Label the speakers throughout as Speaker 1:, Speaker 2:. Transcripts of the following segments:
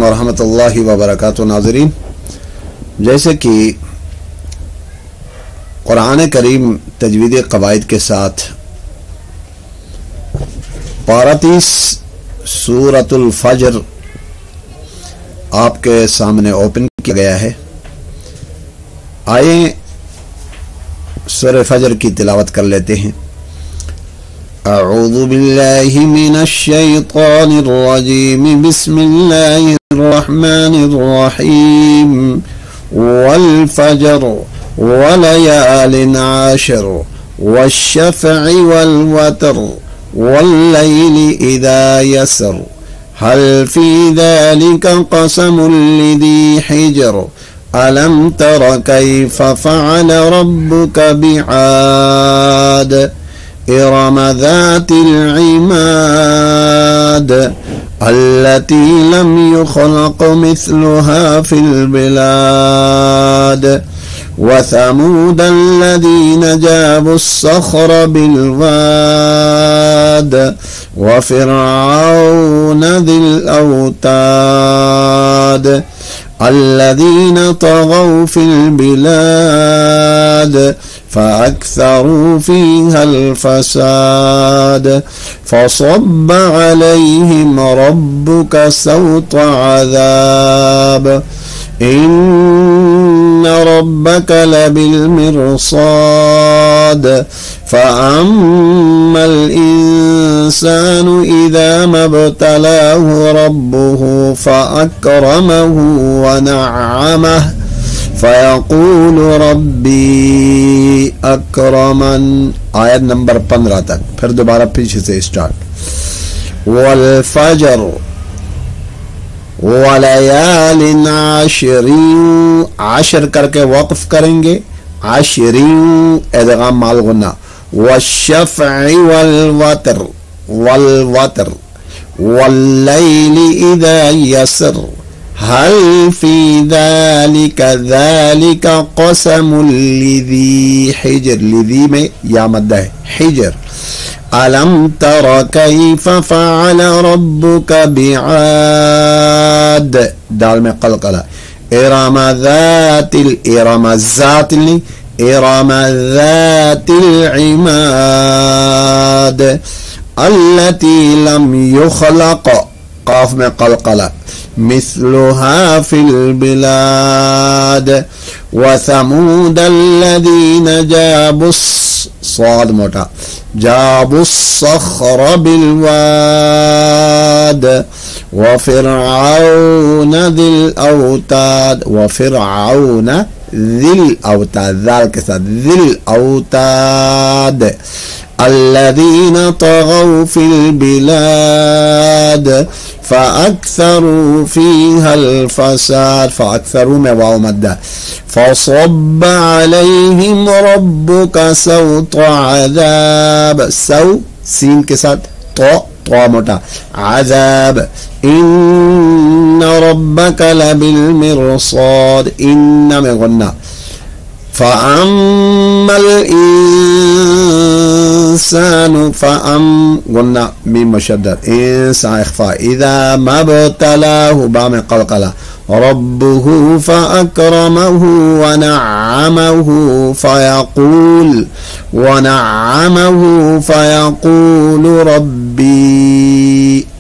Speaker 1: अलैकुम वरहमतुल्लाहि वबरकातुहू। नाज़रीन, जैसे कि कुरान करीम तजवीद क़वाइद के साथ पारा 30 सूरतुल फजर आपके सामने ओपन किया गया है। आइए सूरह फजर की तिलावत कर लेते हैं। अऊज़ु बिल्लाहि मिनश शैतानिर रजीम, बिस्मिल्लाहिर रहमानिर रहीम। वल फजर वलयालिन आशर वश्शफ़इ वल वतर वल्लैलि इज़ा यसर हल फी ज़ालिका क़समुल लिज़ी हिजर अलम तर कैफ़ फ़अल रब्बुक बिआद इरम ज़ातिल इमाद अल्लती लम युख़लक़ मिस्लुहा फ़िल बिलाद वसमूद अल्लज़ीन जाबुस्सख़्र बिलवाद वफ़िरऔन ज़िल औताद अल्लज़ीन तग़ौ फ़िल बिलाद फ़अक्सरू फ़ीहल फ़साद फ़सब्ब अलैहिम रब्बुक सौत अज़ाब इन्न रब्बक लबिलमिरसाद फ़अम्मल इंसानु इज़ा मब्तलाहु रब्बुहु फ़अक्रमहु वनअमह फ़यक़ूलु रब्बी अक्रमन। आयत नंबर 15 तक, फिर दोबारा पीछे से स्टार्ट। वल फजर वलयालिन आशरिन, आशर करके वक्फ करेंगे, आशरिन इदगाम माल गुन्ना। वश्शफ़इ वल वतर वल्लैलि इज़ा यसर हल फी ज़ालिका क़समुल लिज़ी हिजर, लिज़ी में या मद्दा है, हिजर। अलम तर कैफ़ फ़अल रब्बुक बिआद, दाल में क़लक़ला। इरम ज़ातिल इमाद अल्लती लम युख़लक़, क़ाफ में क़लक़ला, मिस्लुहा फ़िल बिलाद वसमूद अल्लज़ीन साद मोटा जाबुस्सख़्र बिलवाद वफ़िरऔन ज़िल औताद, ज़ाल के साथ ज़िल औताद अल्लज़ीन तग़ौ फ़िल बिलाद फ़अक्सरू फ़ीहल फ़साद, फ़अक्सरू में वाव मद्दा। फ़सब्ब अलैहिम रब्बुक सौत अज़ाब, सौ सीन के साथ तो मोटा, अज़ाब। इन्न रब्बक लबिलमिरसाद, इन्न में गुन्ना। फ़अम्मल इंसानु गुन्ना मीम मुशद्दद, इंसान इख्फा। इज़ा मब्तलाहु बा में क़लक़ला, रब्बुहु फ़अक्रमहु वनअमहु फ़यक़ूलु रब्बी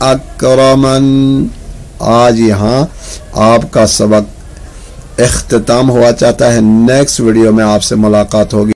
Speaker 1: अक्रमन। आज यहाँ आपका सबक इख्तिताम हुआ चाहता है। नेक्स्ट वीडियो में आपसे मुलाकात होगी।